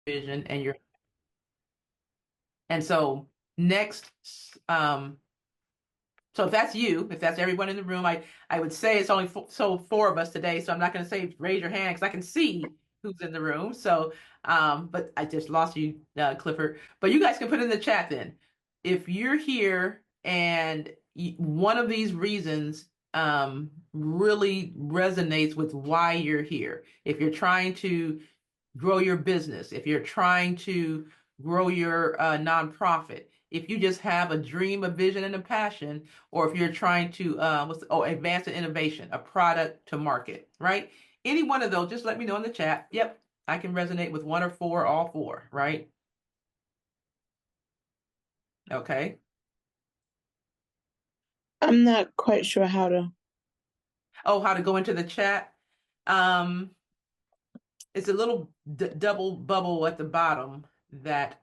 vision and your and so next so if that's you, if that's everyone in the room, I would say it's only four of us today, so I'm not going to say raise your hand because I can see who's in the room. So but I just lost you, Clifford. But you guys can put in the chat then if you're here and one of these reasons really resonates with why you're here. If you're trying to grow your business, if you're trying to grow your nonprofit, if you just have a dream, a vision, and a passion, or if you're trying to advance an innovation, a product to market, right? Any one of those, just let me know in the chat. Yep, I can resonate with one or four, all four, right? Okay. I'm not quite sure how to. Oh, how to go into the chat? Um, it's a little double bubble at the bottom that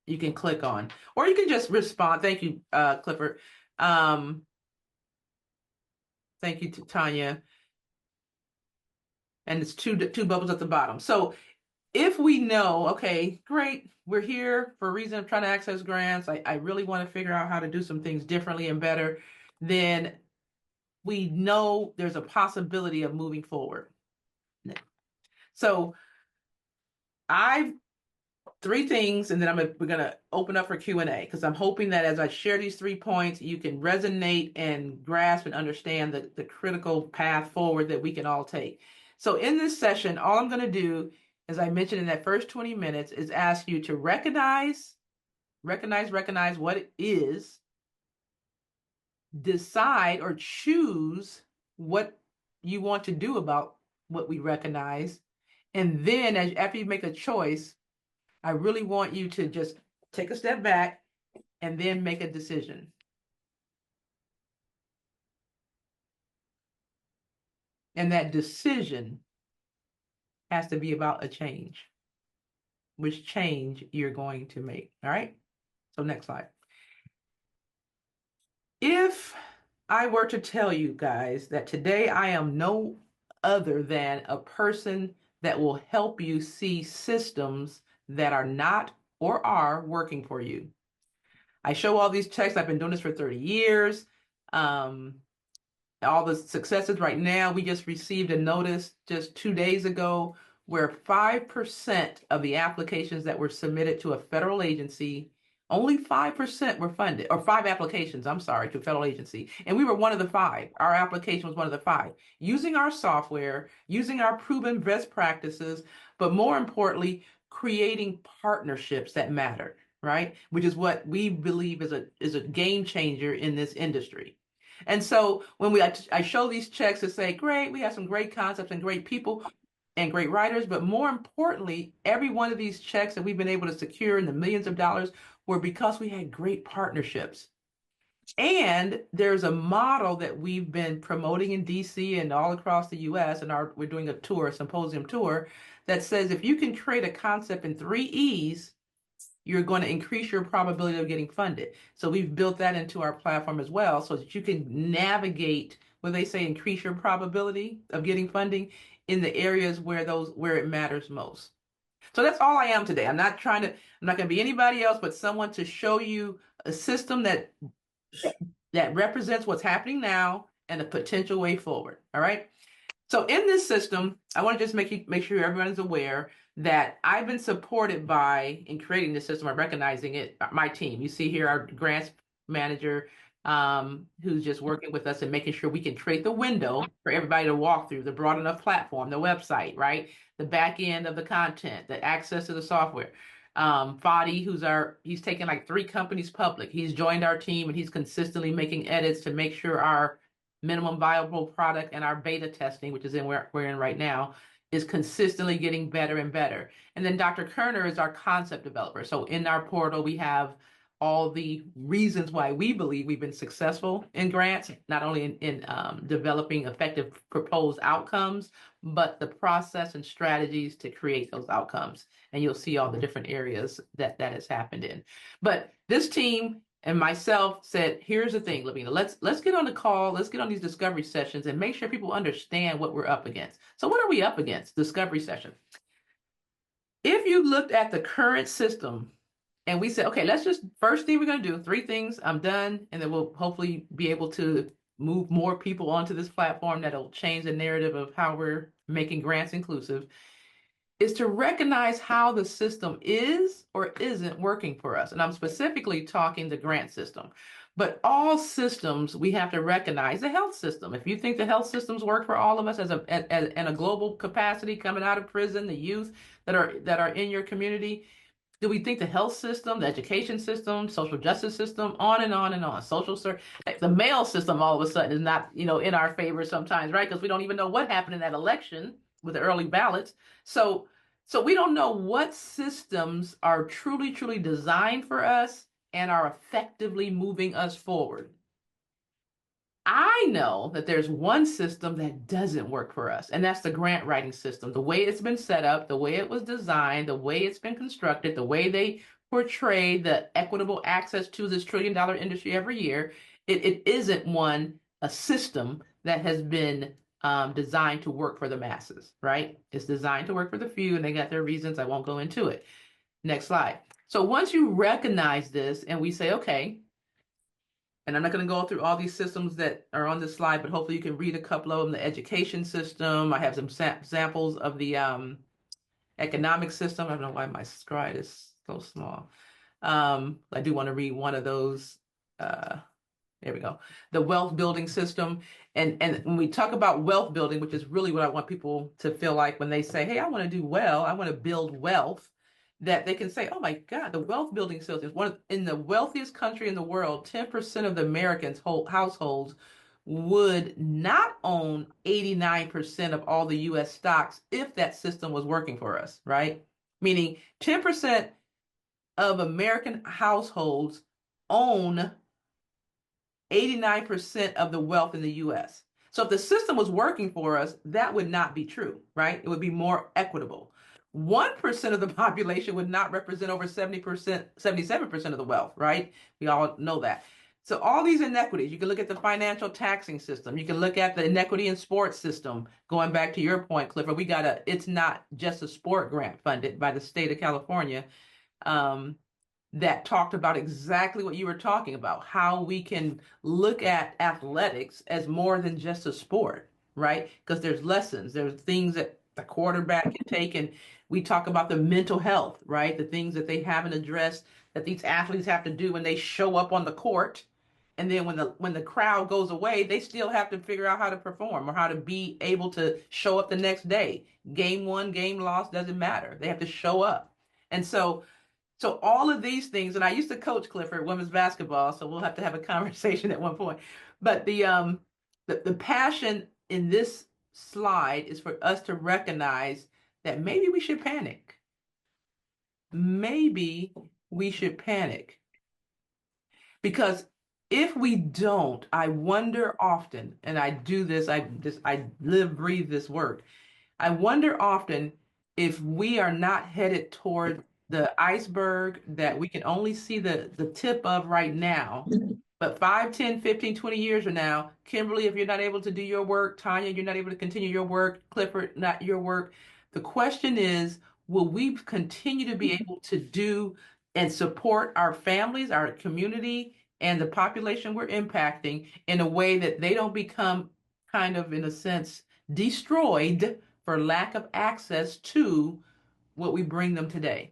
you can click on, or you can just respond. Thank you, Clifford. Um, thank you to Tanya. And it's two bubbles at the bottom. So if we know, okay, great, we're here for a reason of trying to access grants. I really want to figure out how to do some things differently and better. Then we know there's a possibility of moving forward. So I've three things, and then we're gonna open up for Q&A because I'm hoping that as I share these 3 points, you can resonate and grasp and understand the critical path forward that we can all take. So in this session, all I'm gonna do, as I mentioned in that first 20 minutes, is ask you to recognize what it is, decide or choose what you want to do about what we recognize, and then after you make a choice, I really want you to just take a step back and then make a decision. And that decision has to be about a change, which change you're going to make. All right. So next slide. If I were to tell you guys that today I am no other than a person that will help you see systems that are not or are working for you. I show all these checks. I've been doing this for 30 years. All the successes right now. We just received a notice just 2 days ago where 5% of the applications that were submitted to a federal agency, only 5% were funded, or 5 applications, I'm sorry, to a federal agency. And we were one of the 5. Our application was one of the 5. Using our software, using our proven best practices, but more importantly, creating partnerships that matter, right? Which is what we believe is a game changer in this industry. And so when I show these checks to say, great, we have some great concepts and great people and great writers, but more importantly, every one of these checks that we've been able to secure in the millions of dollars were because we had great partnerships. And there's a model that we've been promoting in DC and all across the US, and we're doing a symposium tour, that says if you can create a concept in 3 E's, you're going to increase your probability of getting funded. So we've built that into our platform as well so that you can navigate, where they say increase your probability of getting funding in the areas where it matters most. So that's all I am today. I'm not going to be anybody else but someone to show you a system that represents what's happening now and the potential way forward. All right. So in this system, I want to just make sure everyone's aware that I've been supported by, in creating this system, I'm recognizing it, my team. You see here our grants manager, who's just working with us and making sure we can create the window for everybody to walk through, the broad enough platform, the website, right? The back end of the content, the access to the software. Fadi, he's taken like 3 companies public. He's joined our team and he's consistently making edits to make sure our minimum viable product and our beta testing, which is we're in right now, is consistently getting better and better. And then Dr. Kerner is our concept developer. So in our portal, we have all the reasons why we believe we've been successful in grants, not only in developing effective proposed outcomes, but the process and strategies to create those outcomes. And you'll see all the different areas that has happened in. But this team and myself said, here's the thing, Lavina, let's get on the call, let's get on these discovery sessions and make sure people understand what we're up against. So what are we up against? Discovery session. If you looked at the current system and we said, okay, let's just, first thing we're going to do, three things, I'm done, and then we'll hopefully be able to move more people onto this platform that'll change the narrative of how we're making grants inclusive, is to recognize how the system is or isn't working for us. And I'm specifically talking the grant system. But all systems, we have to recognize the health system. If you think the health systems work for all of us in a global capacity, coming out of prison, the youth that are in your community, do we think the health system, the education system, social justice system, on and on and on, the mail system all of a sudden is not, in our favor sometimes, right? Because we don't even know what happened in that election with the early ballots. So we don't know what systems are truly, truly designed for us and are effectively moving us forward. I know that there's one system that doesn't work for us, and that's the grant writing system. The way it's been set up, the way it was designed, the way it's been constructed, the way they portray the equitable access to this trillion-dollar industry every year, it isn't a system that has been designed to work for the masses, right? It's designed to work for the few, and they got their reasons. I won't go into it. Next slide. So once you recognize this and we say, okay, and I'm not going to go through all these systems that are on this slide, but hopefully you can read a couple of them. The education system. I have some examples of the economic system. I don't know why my slide is so small. I do want to read one of those. There we go. The wealth building system. And when we talk about wealth building, which is really what I want people to feel like when they say, hey, I want to do well, I want to build wealth, that they can say, oh my God, the wealth building system is in the wealthiest country in the world, 10% of the Americans' households would not own 89% of all the US stocks if that system was working for us, right? Meaning 10% of American households own 89% of the wealth in the US. So if the system was working for us, that would not be true, right? It would be more equitable. 1% of the population would not represent over 70%, 77% of the wealth, right? We all know that. So all these inequities, you can look at the financial taxing system. You can look at the inequity in sports system. Going back to your point, Clifford, it's not just a sport grant funded by the state of California. That talked about exactly what you were talking about, how we can look at athletics as more than just a sport, right? Because there's lessons, there's things that the quarterback can take, and we talk about the mental health, right? The things that they haven't addressed that these athletes have to do when they show up on the court. And then when the crowd goes away, they still have to figure out how to perform or how to be able to show up the next day. Game won, game lost, doesn't matter. They have to show up. And so all of these things, and I used to coach Clifford women's basketball, so we'll have to have a conversation at one point. But the passion in this slide is for us to recognize that maybe we should panic. Maybe we should panic. Because if we don't, I wonder often, and I do this, I live, breathe this work. I wonder often if we are not headed toward the iceberg that we can only see the tip of right now. But 5, 10, 15, 20 years from now, Kimberly, if you're not able to do your work, Tanya, you're not able to continue your work, Clifford, not your work. The question is, will we continue to be able to do and support our families, our community, and the population we're impacting in a way that they don't become kind of, in a sense, destroyed for lack of access to what we bring them today?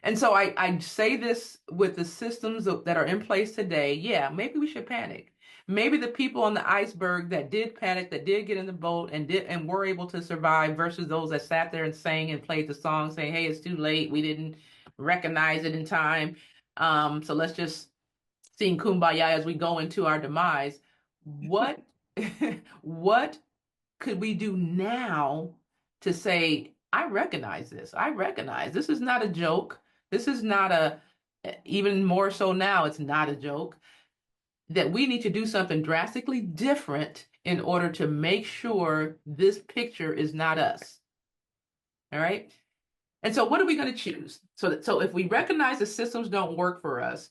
And so I say this with the systems that are in place today. Yeah, maybe we should panic. Maybe the people on the iceberg that did panic, that did get in the boat and were able to survive versus those that sat there and sang and played the song saying, hey, it's too late. We didn't recognize it in time. So let's just sing Kumbaya as we go into our demise. What what could we do now to say, I recognize this. I recognize this is not a joke. This is not even more so now, it's not a joke. That we need to do something drastically different in order to make sure this picture is not us. All right. And so what are we going to choose? So if we recognize the systems don't work for us,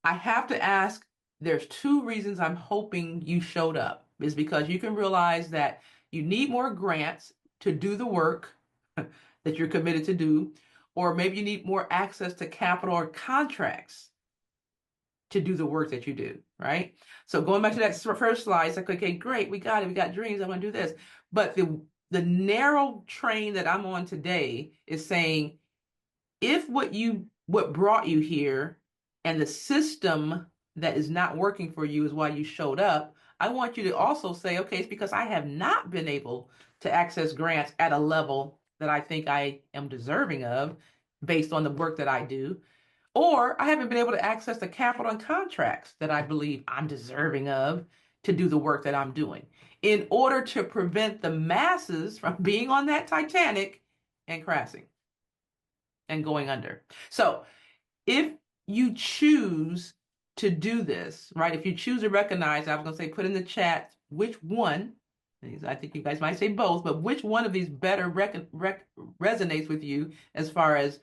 I have to ask, there's two reasons I'm hoping you showed up, is because you can realize that you need more grants to do the work. that you're committed to do, or maybe you need more access to capital or contracts to do the work that you do, right? So going back to that first slide, it's like, okay, great, we got it, we got dreams, I want to do this. But the narrow train that I'm on today is saying, if what brought you here and the system that is not working for you is why you showed up, I want you to also say, okay, it's because I have not been able to access grants at a level that I think I am deserving of based on the work that I do, or I haven't been able to access the capital and contracts that I believe I'm deserving of to do the work that I'm doing in order to prevent the masses from being on that Titanic and crashing and going under. So if you choose to do this, right? If you choose to recognize, I was going to say, put in the chat which one, I think you guys might say both, but which one of these better resonates with you as far as,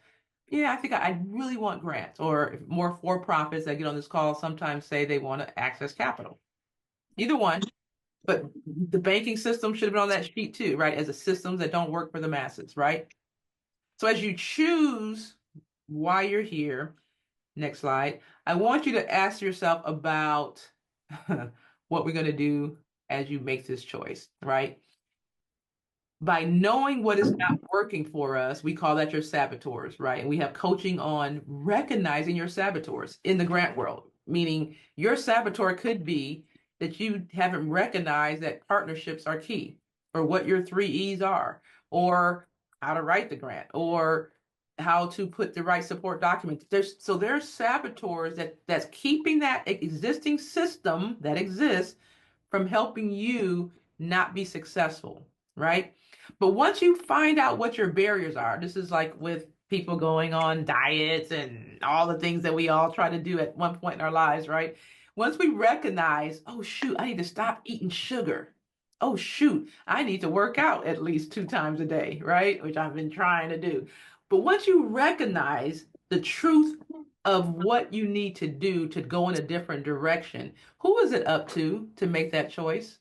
yeah, I think I really want grants, or more for-profits that get on this call sometimes say they want to access capital. Either one, but the banking system should have been on that sheet too, right? As a systems that don't work for the masses, right? So as you choose why you're here, next slide, I want you to ask yourself about what we're going to do as you make this choice, right? By knowing what is not working for us, we call that your saboteurs, right? And we have coaching on recognizing your saboteurs in the grant world, meaning your saboteur could be that you haven't recognized that partnerships are key, or what your 3 E's are, or how to write the grant, or how to put the right support documents. There's saboteurs that's keeping that existing system that exists from helping you not be successful, right? But once you find out what your barriers are, this is like with people going on diets and all the things that we all try to do at one point in our lives, right? Once we recognize, oh, shoot, I need to stop eating sugar. Oh, shoot, I need to work out at least 2 times a day, right? Which I've been trying to do. But once you recognize the truth of what you need to do to go in a different direction, who is it up to make that choice?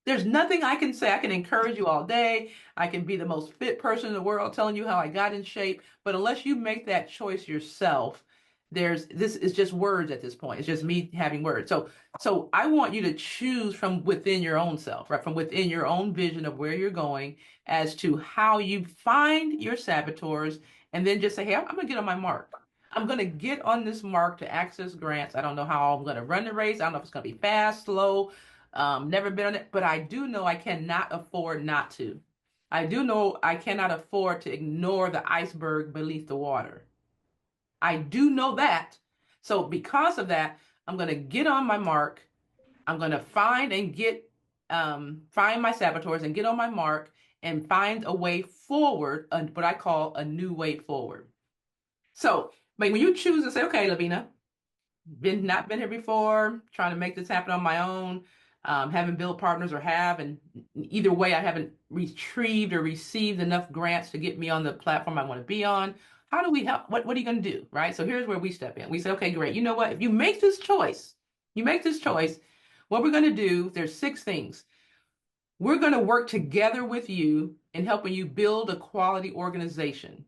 There's nothing I can say. I can encourage you all day. I can be the most fit person in the world telling you how I got in shape. But unless you make that choice yourself, this is just words at this point. It's just me having words. So I want you to choose from within your own self, right? From within your own vision of where you're going as to how you find your saboteurs, and then just say, hey, I'm gonna get on my mark. I'm going to get on this mark to access grants. I don't know how I'm going to run the race. I don't know if it's going to be fast, slow, never been on it, but I do know I cannot afford not to. I do know I cannot afford to ignore the iceberg beneath the water. I do know that. So because of that, I'm going to get on my mark. I'm going to find my saboteurs and get on my mark and find a way forward, what I call a new way forward. So, like when you choose to say, okay, Lavina, not been here before, trying to make this happen on my own, haven't built partners or have, and either way, I haven't retrieved or received enough grants to get me on the platform I want to be on. How do we help? What are you going to do? Right. So here's where we step in. We say, okay, great. You know what? If you make this choice, what we're going to do, there's 6 things. We're going to work together with you in helping you build a quality organization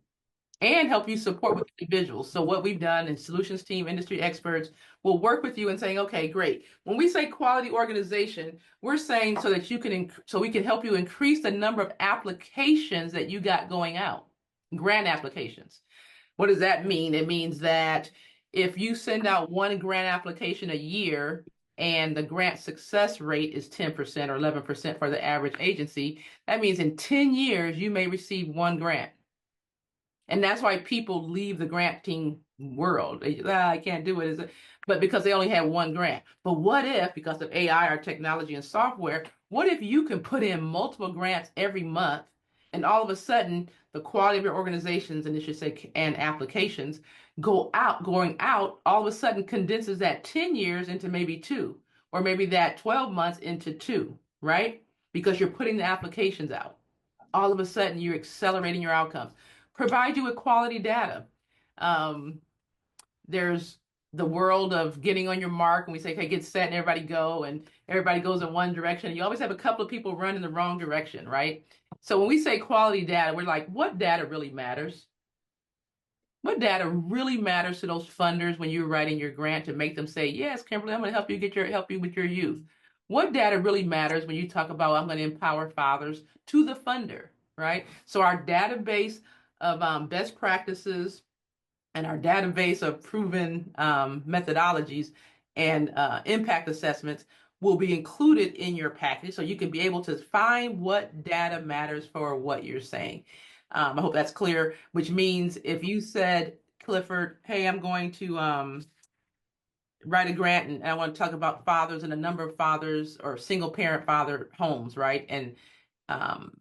and help you support with individuals. So what we've done in solutions team, industry experts will work with you and saying, okay, great. When we say quality organization, we're saying so that so we can help you increase the number of applications that you got going out, grant applications. What does that mean? It means that if you send out one grant application a year and the grant success rate is 10% or 11% for the average agency, that means in 10 years, you may receive 1 grant. And that's why people leave the granting world. I can't do it. But because they only have 1 grant. But what if, because of AI or technology and software, what if you can put in multiple grants every month and all of a sudden the quality of your organizations, and it should say, and applications going out, all of a sudden condenses that 10 years into maybe 2, or maybe that 12 months into 2, right? Because you're putting the applications out. All of a sudden you're accelerating your outcomes. Provide you with quality data. There's the world of getting on your mark, and we say, okay, get set and everybody go, and everybody goes in one direction. You always have a couple of people run in the wrong direction, right? So when we say quality data, we're like, what data really matters? What data really matters to those funders when you're writing your grant to make them say, yes, Kimberly, I'm going to help you with your youth. What data really matters when you talk about I'm going to empower fathers to the funder, right? So our database of best practices and our database of proven methodologies and impact assessments will be included in your package so you can be able to find what data matters for what you're saying. I hope that's clear, which means if you said, Clifford, hey, I'm going to write a grant and I want to talk about fathers and a number of fathers or single parent father homes, right? And um,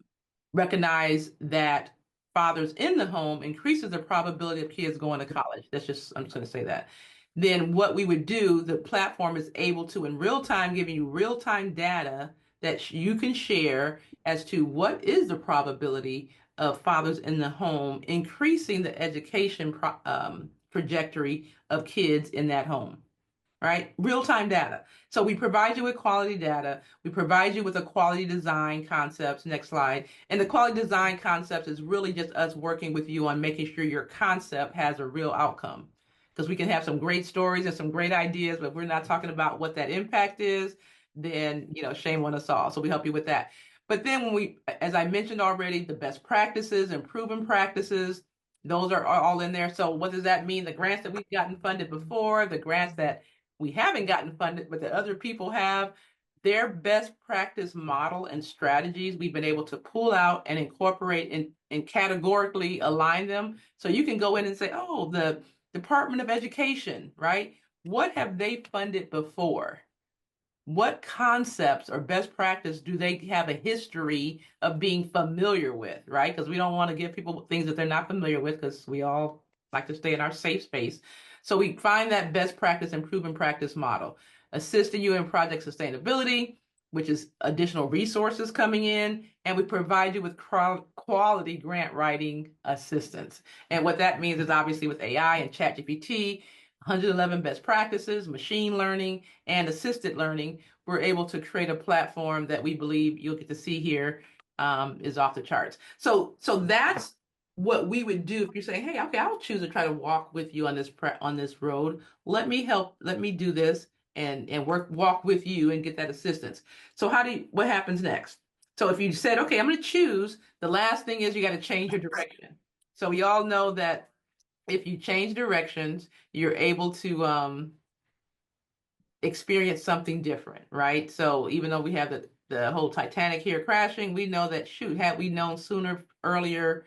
recognize that fathers in the home increases the probability of kids going to college. I'm just going to say that. Then what we would do, the platform is able to in real time giving you real time data that you can share as to what is the probability of fathers in the home increasing the education trajectory of kids in that home, right? Real-time data. So we provide you with quality data. We provide you with a quality design concepts. Next slide. And the quality design concepts is really just us working with you on making sure your concept has a real outcome. Because we can have some great stories and some great ideas, but if we're not talking about what that impact is, then, shame on us all. So we help you with that. But then as I mentioned already, the best practices and proven practices, those are all in there. So what does that mean? The grants that we've gotten funded before, the grants that we haven't gotten funded, but that other people have, their best practice model and strategies we've been able to pull out and incorporate and categorically align them. So you can go in and say, oh, the Department of Education, right? What have they funded before? What concepts or best practice do they have a history of being familiar with, right? Because we don't want to give people things that they're not familiar with because we all like to stay in our safe space. So we find that best practice and proven practice model, assisting you in project sustainability, which is additional resources coming in, and we provide you with quality grant writing assistance. And what that means is obviously with AI and ChatGPT, 111 best practices, machine learning, and assisted learning, we're able to create a platform that we believe you'll get to see here is off the charts. So that's what we would do if you're saying, hey, okay, I'll choose to try to walk with you on this road. Let me do this and walk with you and get that assistance. So what happens next? So if you said, okay, I'm going to choose, the last thing is you got to change your direction. So we all know that if you change directions, you're able to experience something different, right? So even though we have the whole Titanic here crashing, we know that shoot, had we known sooner, earlier,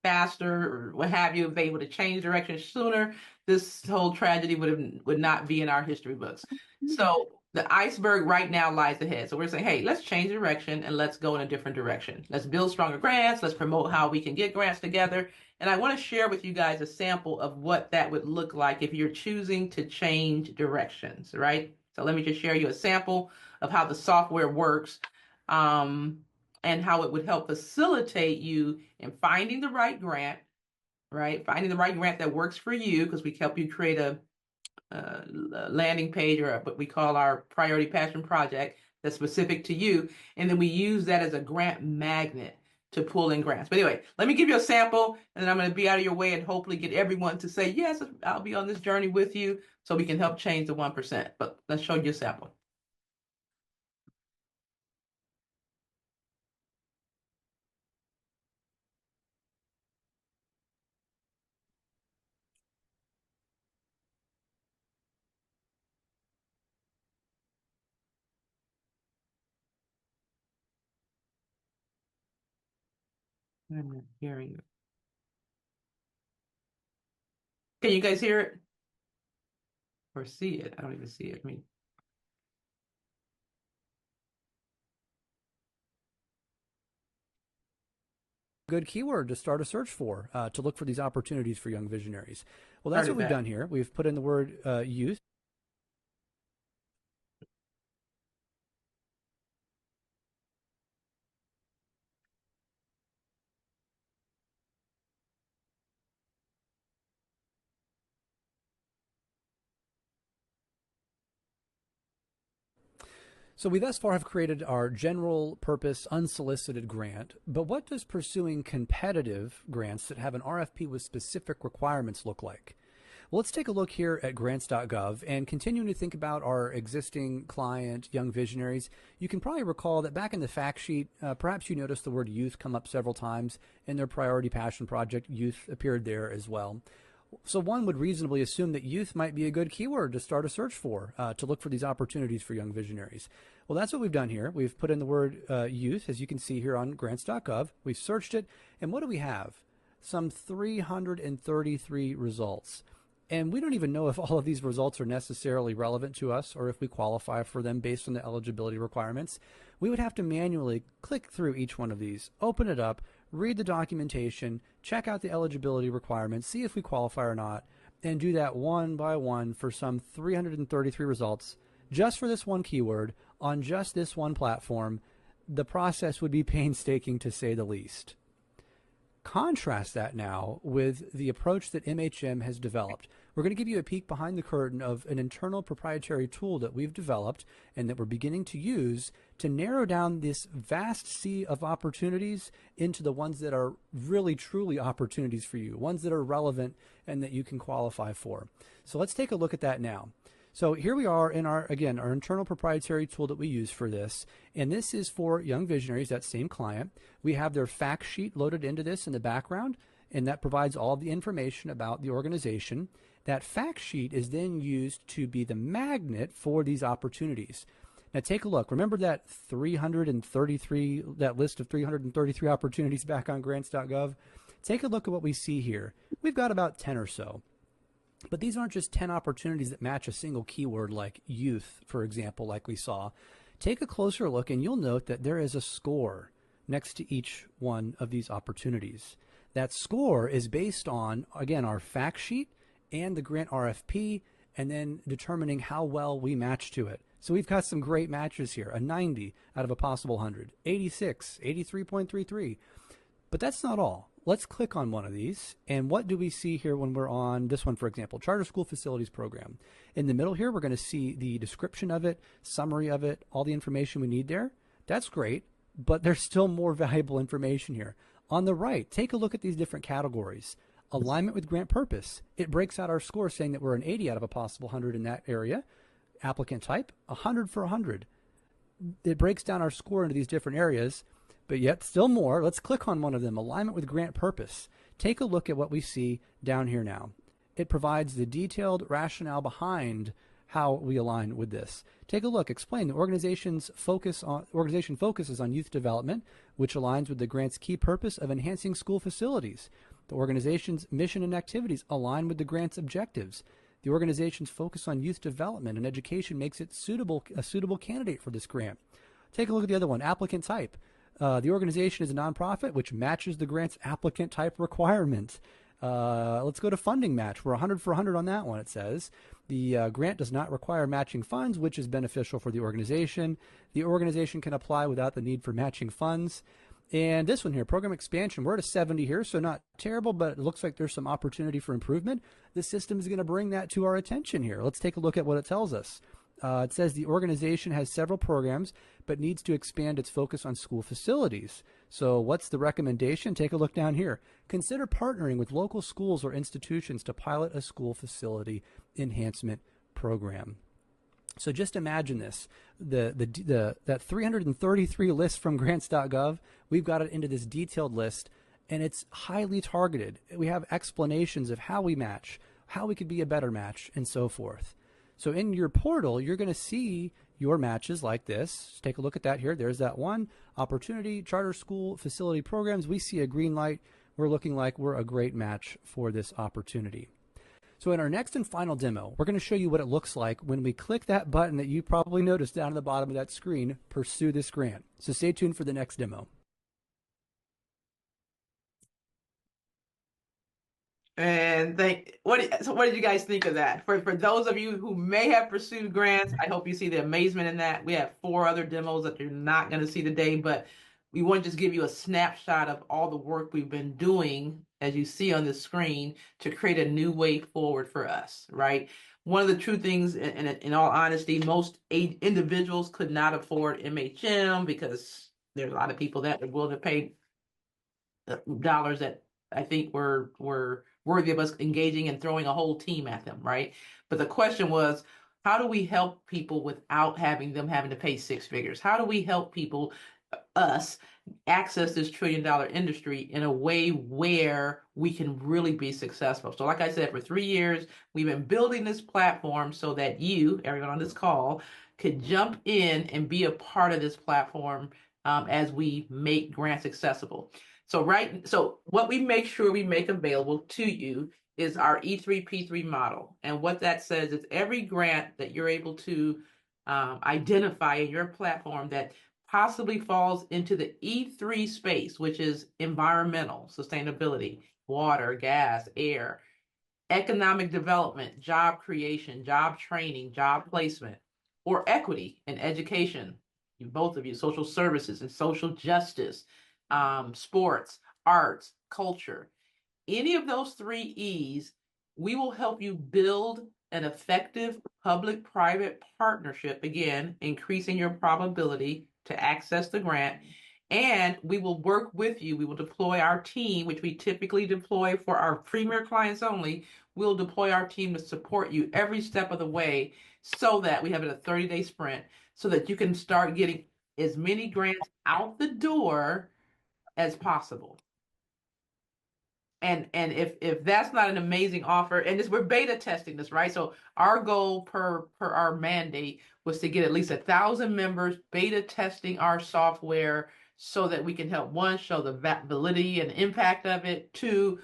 faster, or what have you, be able to change direction sooner, this whole tragedy would not be in our history books. So the iceberg right now lies ahead. So we're saying, hey, let's change direction and let's go in a different direction. Let's build stronger grants. Let's promote how we can get grants together. And I want to share with you guys a sample of what that would look like if you're choosing to change directions, right? So let me just share you a sample of how the software works. And how it would help facilitate you in finding the right grant, right? Finding the right grant that works for you, because we help you create a landing page or what we call our priority passion project that's specific to you. And then we use that as a grant magnet to pull in grants. But anyway, let me give you a sample and then I'm going to be out of your way and hopefully get everyone to say, yes, I'll be on this journey with you so we can help change the 1%. But let's show you a sample. I'm not hearing you. Can you guys hear it or see it? I don't even see it. I mean, good keyword to start a search for to look for these opportunities for young visionaries. Well, that's started what we've that. done here. We've put in the word youth. So we thus far have created our general purpose unsolicited grant, but what does pursuing competitive grants that have an RFP with specific requirements look like? Well, let's take a look here at grants.gov and continuing to think about our existing client, Young Visionaries. You can probably recall that back in the fact sheet, perhaps you noticed the word youth come up several times. In their priority passion project, youth appeared there as well. So one would reasonably assume that youth might be a good keyword to start a search for, to look for these opportunities for young visionaries. Well, that's what we've done here. We've put in the word youth, as you can see here on grants.gov. We've searched it, and what do we have? Some 333 results. And we don't even know if all of these results are necessarily relevant to us or if we qualify for them based on the eligibility requirements. We would have to manually click through each one of these, open it up, read the documentation, check out the eligibility requirements, see if we qualify or not, and do that one by one for some 333 results just for this one keyword on just this one platform. The process would be painstaking to say the least. Contrast that now with the approach that MHM has developed. We're going to give you a peek behind the curtain of an internal proprietary tool that we've developed and that we're beginning to use to narrow down this vast sea of opportunities into the ones that are really truly opportunities for you, ones that are relevant and that you can qualify for. So let's take a look at that now. So here we are in our internal proprietary tool that we use for this. And this is for Young Visionaries, that same client. We have their fact sheet loaded into this in the background, and that provides all the information about the organization. That fact sheet is then used to be the magnet for these opportunities. Now take a look. Remember that list of 333 opportunities back on grants.gov? Take a look at what we see here. We've got about 10 or so. But these aren't just 10 opportunities that match a single keyword like youth, for example, like we saw. Take a closer look and you'll note that there is a score next to each one of these opportunities. That score is based on, again, our fact sheet and the grant RFP, and then determining how well we match to it. So we've got some great matches here, a 90 out of a possible 100, 86, 83.33. But that's not all. Let's click on one of these, and what do we see here when we're on this one, for example, Charter School Facilities Program. In the middle here, we're going to see the description of it, summary of it, all the information we need there. That's great, but there's still more valuable information here. On the right, take a look at these different categories. Alignment with grant purpose. It breaks out our score saying that we're an 80 out of a possible 100 in that area. Applicant type, 100 for 100. It breaks down our score into these different areas. But yet still more. Let's click on one of them, alignment with grant purpose. Take a look at what we see down here now. It provides the detailed rationale behind how we align with this. Take a look, explain the organization focuses on youth development, which aligns with the grant's key purpose of enhancing school facilities. The organization's mission and activities align with the grant's objectives. The organization's focus on youth development and education makes it a suitable candidate for this grant. Take a look at the other one, applicant type. The organization is a nonprofit, which matches the grant's applicant type requirement. Let's go to funding match. We're 100 for 100 on that one, it says. The grant does not require matching funds, which is beneficial for the organization. The organization can apply without the need for matching funds. And this one here, program expansion, we're at a 70 here, so not terrible, but it looks like there's some opportunity for improvement. The system is going to bring that to our attention here. Let's take a look at what it tells us. It says the organization has several programs, but needs to expand its focus on school facilities. So what's the recommendation? Take a look down here. Consider partnering with local schools or institutions to pilot a school facility enhancement program. So just imagine this, that 333 list from grants.gov, we've got it into this detailed list, and it's highly targeted. We have explanations of how we match, how we could be a better match, and so forth. So in your portal, you're going to see your matches like this. Take a look at that here. There's that one. Opportunity, charter school, facility programs. We see a green light. We're looking like we're a great match for this opportunity. So in our next and final demo, we're going to show you what it looks like when we click that button that you probably noticed down at the bottom of that screen, Pursue This Grant. So stay tuned for the next demo. And what did you guys think of that? For those of you who may have pursued grants, I hope you see the amazement in that. We have 4 other demos that you're not going to see today, but we want to just give you a snapshot of all the work we've been doing, as you see on the screen, to create a new way forward for us, right? One of the true things, in all honesty, most individuals could not afford MHM because there's a lot of people that are willing to pay dollars that I think were worthy of us engaging and throwing a whole team at them, right? But the question was, how do we help people without having them having to pay six figures? How do we help people, us, access this $1 trillion industry in a way where we can really be successful? So like I said, for 3 years, we've been building this platform so that you, everyone on this call, could jump in and be a part of this platform as we make grants accessible. So what we make sure we make available to you is our E3P3 model. And what that says is every grant that you're able to identify in your platform that possibly falls into the E3 space, which is environmental, sustainability, water, gas, air, economic development, job creation, job training, job placement, or equity and education, both of you, social services and social justice, sports, arts, culture, any of those three E's, we will help you build an effective public-private partnership, again, increasing your probability to access the grant. And we will work with you. We will deploy our team, which we typically deploy for our premier clients only. We'll deploy our team to support you every step of the way so that we have a 30-day sprint so that you can start getting as many grants out the door as possible. And if that's not an amazing offer, and we're beta testing this, right? So our goal per our mandate was to get at least 1,000 members beta testing our software so that we can help, one, show the validity and impact of it, two,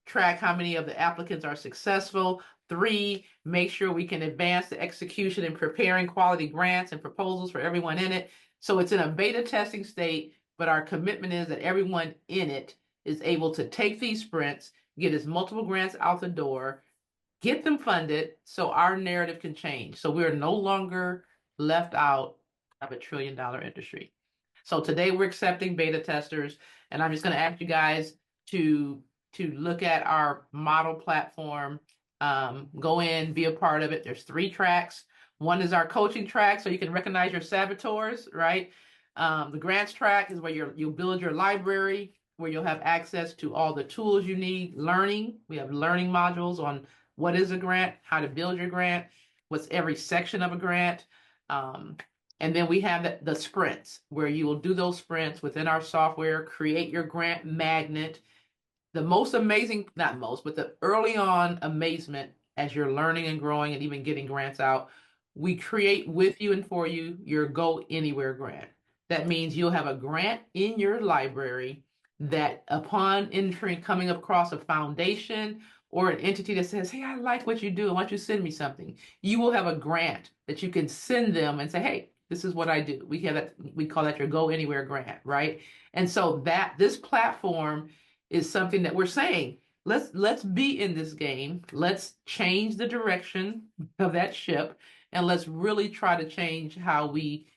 track how many of the applicants are successful, three, make sure we can advance the execution and preparing quality grants and proposals for everyone in it. So it's in a beta testing state, but our commitment is that everyone in it is able to take these sprints, get as multiple grants out the door, get them funded so our narrative can change. So we're no longer left out of a $1 trillion industry. So today we're accepting beta testers, and I'm just going to ask you guys to look at our model platform, go in, be a part of it. There's 3 tracks. One is our coaching track, so you can recognize your saboteurs, right? The grants track is where you'll build your library, where you'll have access to all the tools you need. Learning, we have learning modules on what is a grant, how to build your grant, what's every section of a grant. And then we have the sprints, where you will do those sprints within our software, create your grant magnet. The most amazing, not most, but the early on amazement as you're learning and growing and even getting grants out, we create with you and for you your Go Anywhere grant. That means you'll have a grant in your library that upon entering, coming across a foundation or an entity that says, hey, I like what you do, I want you to send me something, you will have a grant that you can send them and say, hey, this is what I do. We have that, we call that your Go Anywhere grant, right? And so that this platform is something that we're saying, let's be in this game. Let's change the direction of that ship, and let's really try to change how we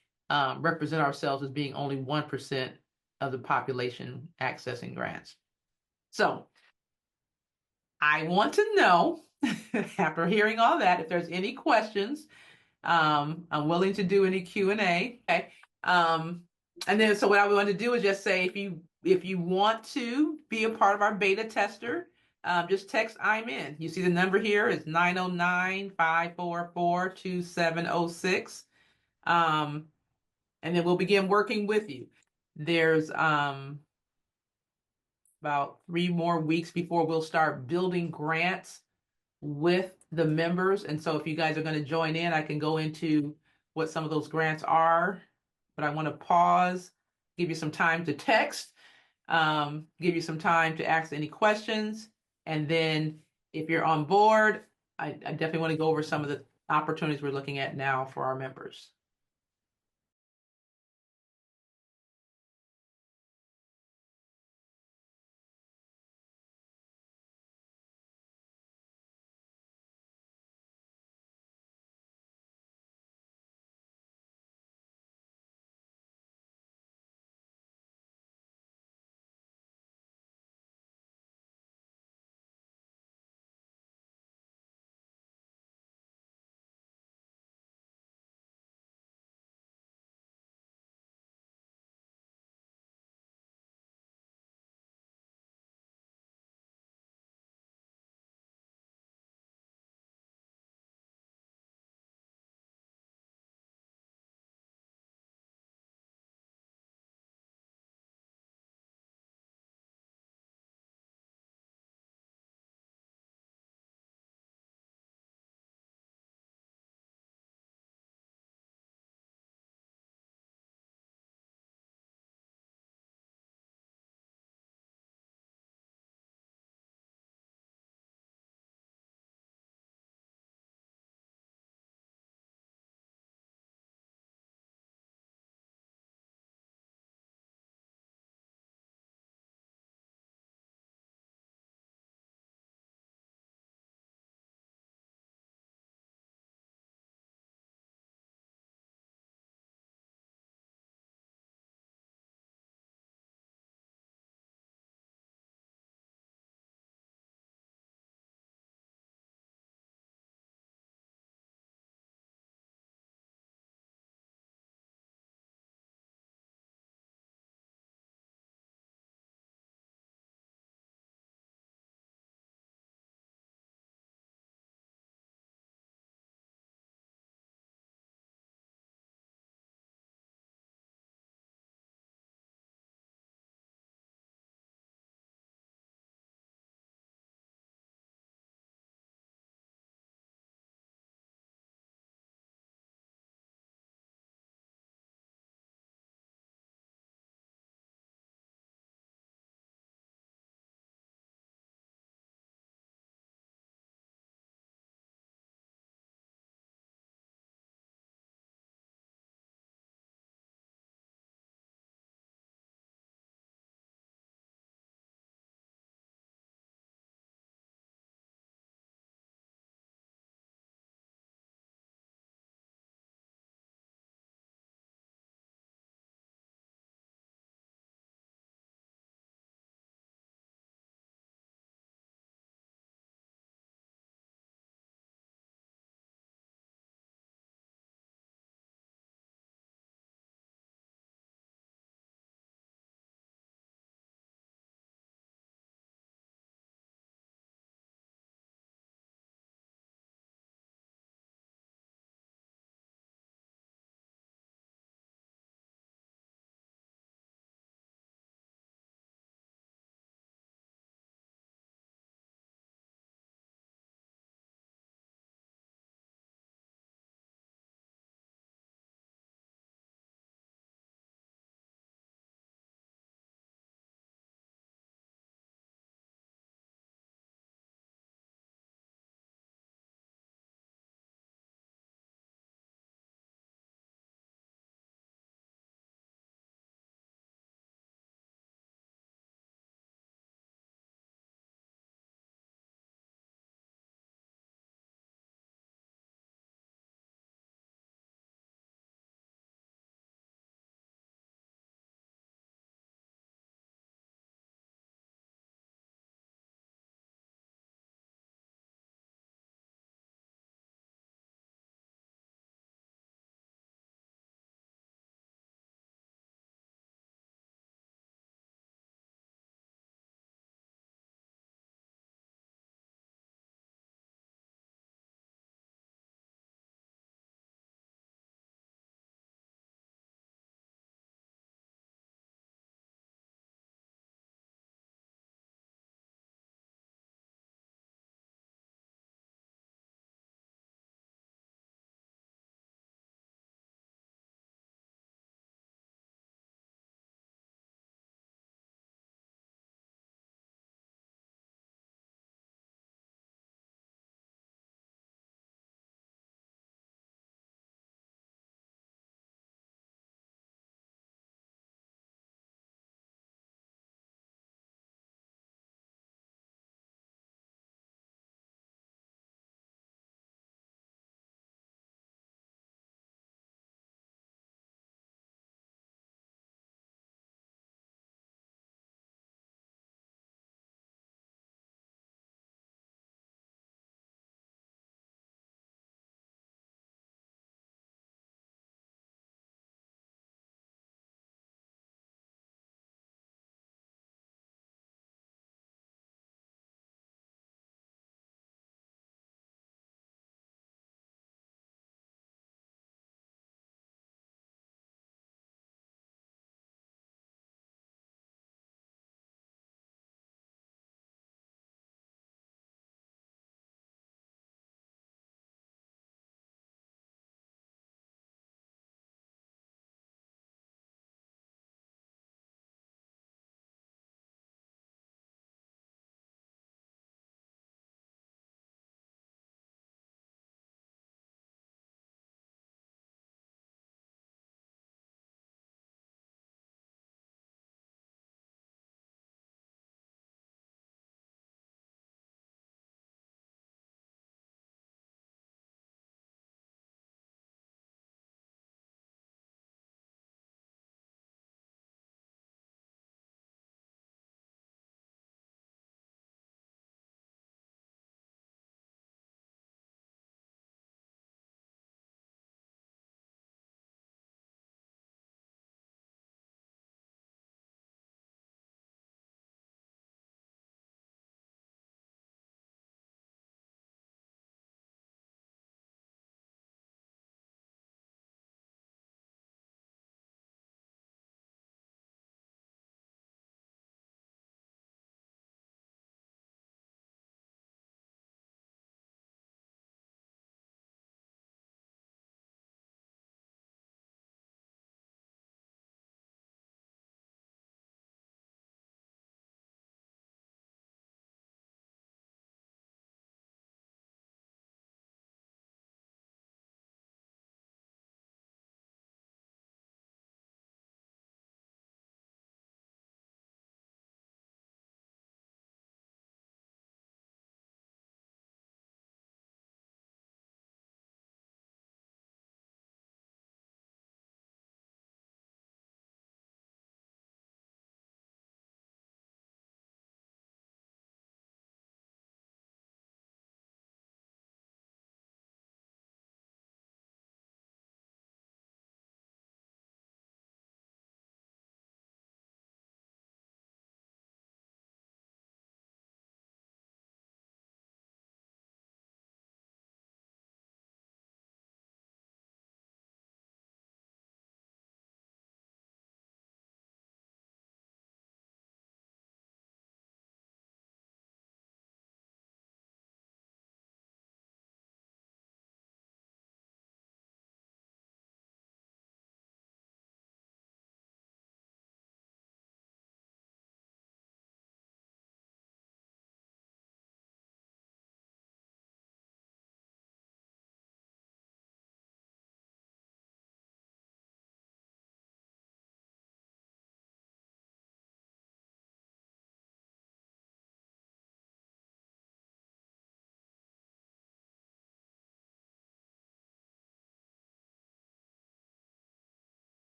represent ourselves as being only 1% of the population accessing grants. So I want to know, after hearing all that, if there's any questions. I'm willing to do any Q&A. Okay. And then, so what I want to do is just say, if you want to be a part of our beta tester, just text I'm in. You see the number here is 909-544-2706. And then we'll begin working with you. There's about 3 more weeks before we'll start building grants with the members. And so if you guys are going to join in, I can go into what some of those grants are, but I want to pause, give you some time to text, give you some time to ask any questions. And then if you're on board, I definitely want to go over some of the opportunities we're looking at now for our members.